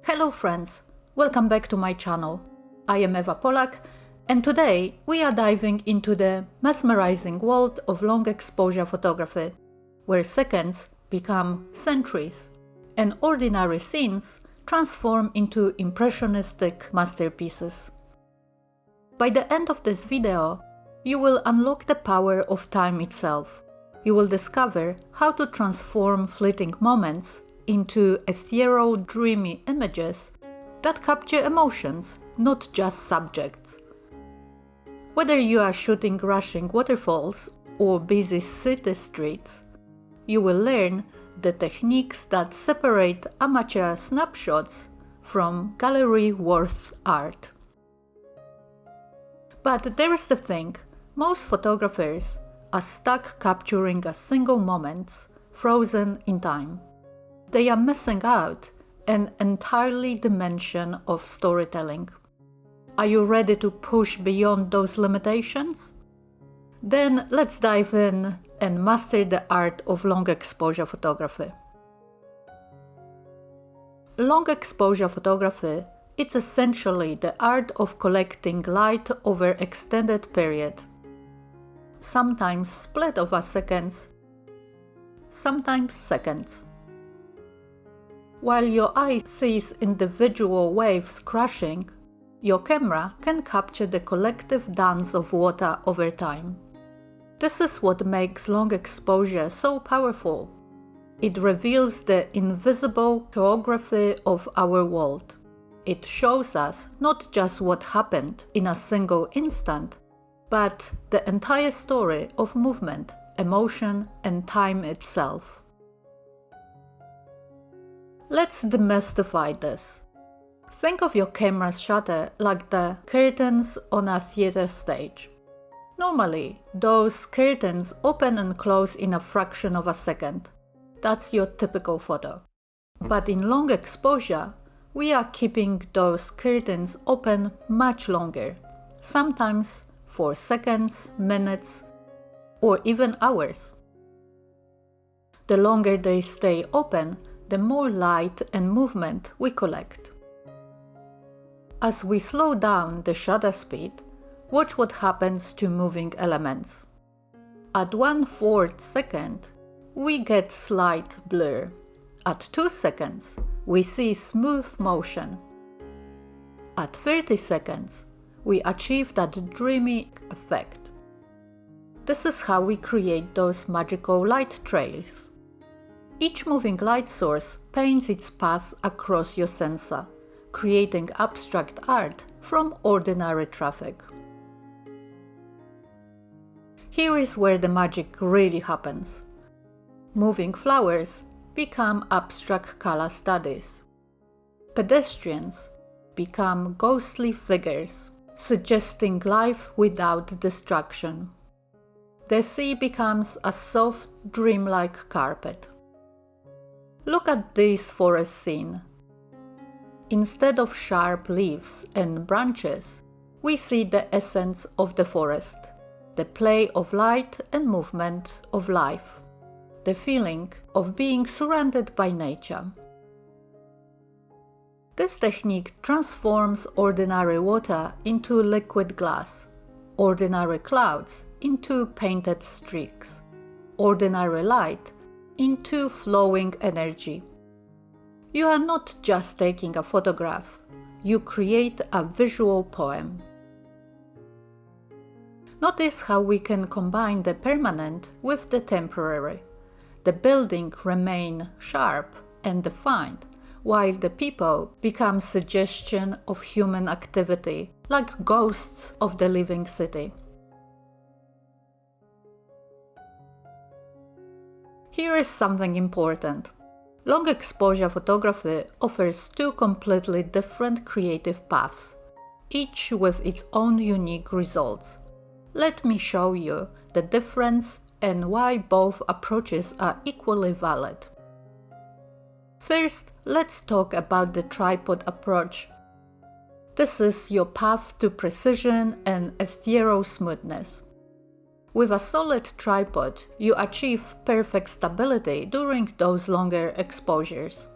Hello friends, welcome back to my channel. I am Eva Polak and today we are diving into the mesmerizing world of long exposure photography, where seconds become centuries and ordinary scenes transform into impressionistic masterpieces. By the end of this video, you will unlock the power of time itself. You will discover how to transform fleeting moments into ethereal, dreamy images that capture emotions, not just subjects. Whether you are shooting rushing waterfalls or busy city streets, you will learn the techniques that separate amateur snapshots from gallery-worth art. But there's the thing, most photographers are stuck capturing a single moment, frozen in time. They are missing out an entirely dimension of storytelling. Are you ready to push beyond those limitations? Then let's dive in and master the art of long exposure photography. Long exposure photography is essentially the art of collecting light over extended period, sometimes split over seconds, sometimes seconds. While your eye sees individual waves crashing, your camera can capture the collective dance of water over time. This is what makes long exposure so powerful. It reveals the invisible choreography of our world. It shows us not just what happened in a single instant, but the entire story of movement, emotion, and time itself. Let's demystify this. Think of your camera's shutter like the curtains on a theater stage. Normally, those curtains open and close in a fraction of a second. That's your typical photo. But in long exposure, we are keeping those curtains open much longer, sometimes for seconds, minutes, or even hours. The longer they stay open, the more light and movement we collect. As we slow down the shutter speed, watch what happens to moving elements. At 1/4 second, we get slight blur. At 2 seconds, we see smooth motion. At 30 seconds, we achieve that dreamy effect. This is how we create those magical light trails. Each moving light source paints its path across your sensor, creating abstract art from ordinary traffic. Here is where the magic really happens. Moving flowers become abstract color studies. Pedestrians become ghostly figures, suggesting life without distraction. The sea becomes a soft, dreamlike carpet. Look at this forest scene. Instead of sharp leaves and branches, we see the essence of the forest, the play of light and movement of life, the feeling of being surrounded by nature. This technique transforms ordinary water into liquid glass, ordinary clouds into painted streaks, ordinary light into flowing energy. You are not just taking a photograph, you create a visual poem. Notice how we can combine the permanent with the temporary. The building remain sharp and defined, while the people become suggestion of human activity, like ghosts of the living city. Here is something important. Long exposure photography offers two completely different creative paths, each with its own unique results. Let me show you the difference and why both approaches are equally valid. First, let's talk about the tripod approach. This is your path to precision and ethereal smoothness. With a solid tripod, you achieve perfect stability during those longer exposures.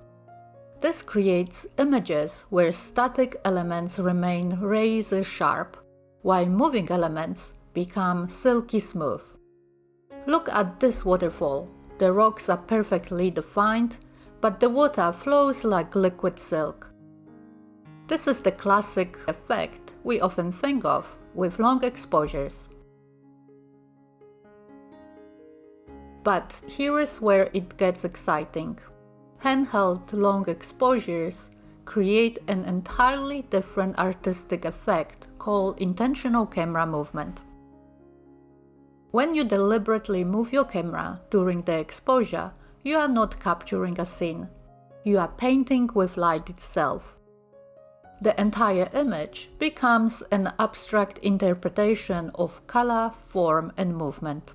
This creates images where static elements remain razor sharp, while moving elements become silky smooth. Look at this waterfall. The rocks are perfectly defined, but the water flows like liquid silk. This is the classic effect we often think of with long exposures. But here is where it gets exciting. Handheld long exposures create an entirely different artistic effect called intentional camera movement. When you deliberately move your camera during the exposure, you are not capturing a scene. You are painting with light itself. The entire image becomes an abstract interpretation of color, form, and movement.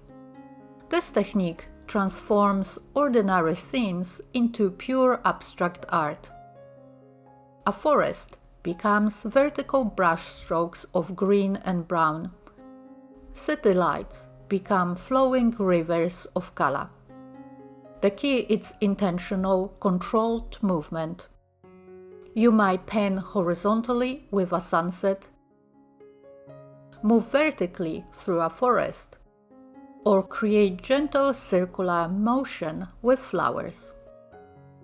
This technique transforms ordinary scenes into pure abstract art. A forest becomes vertical brush strokes of green and brown. City lights become flowing rivers of color. The key is intentional, controlled movement. You might pan horizontally with a sunset, move vertically through a forest, or create gentle circular motion with flowers.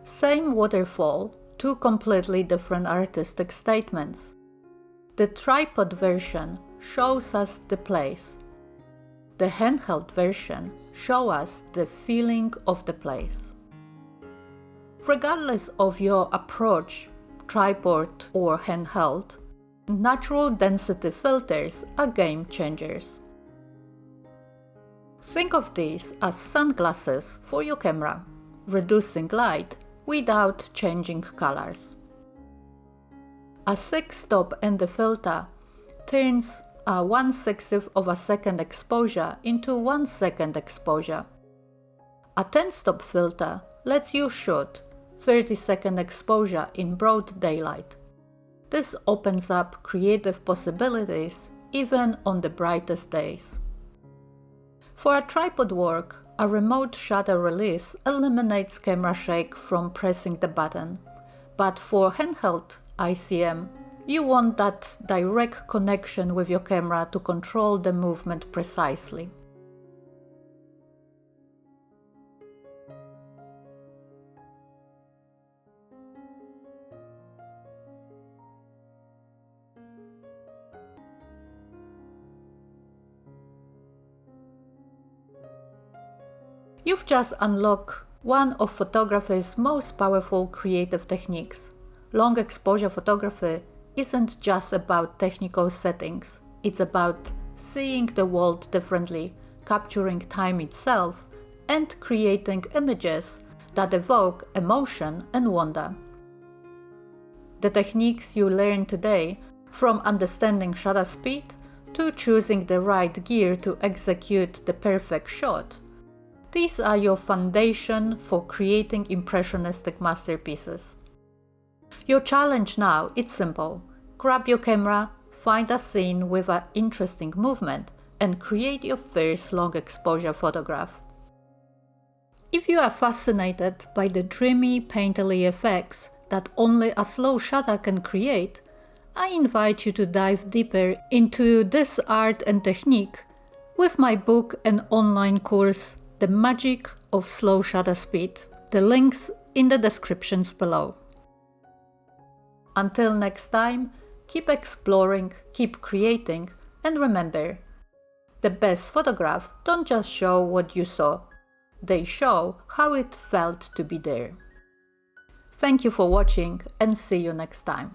Same waterfall, two completely different artistic statements. The tripod version shows us the place. The handheld version shows us the feeling of the place. Regardless of your approach, tripod or handheld, natural density filters are game changers. Think of these as sunglasses for your camera, reducing light without changing colors. A 6-stop ND filter turns a 1/60th of a second exposure into 1 second exposure. A 10-stop filter lets you shoot 30-second exposure in broad daylight. This opens up creative possibilities even on the brightest days. For a tripod work, a remote shutter release eliminates camera shake from pressing the button, but for handheld ICM, you want that direct connection with your camera to control the movement precisely. You've just unlocked one of photography's most powerful creative techniques. Long exposure photography isn't just about technical settings, it's about seeing the world differently, capturing time itself, and creating images that evoke emotion and wonder. The techniques you learn today, from understanding shutter speed to choosing the right gear to execute the perfect shot, these are your foundation for creating impressionistic masterpieces. Your challenge now is simple. Grab your camera, find a scene with an interesting movement, and create your first long exposure photograph. If you are fascinated by the dreamy, painterly effects that only a slow shutter can create, I invite you to dive deeper into this art and technique with my book and online course, The Magic of Slow Shutter Speed. The links in the descriptions below. Until next time, keep exploring, keep creating, and remember, the best photographs don't just show what you saw, they show how it felt to be there. Thank you for watching and see you next time.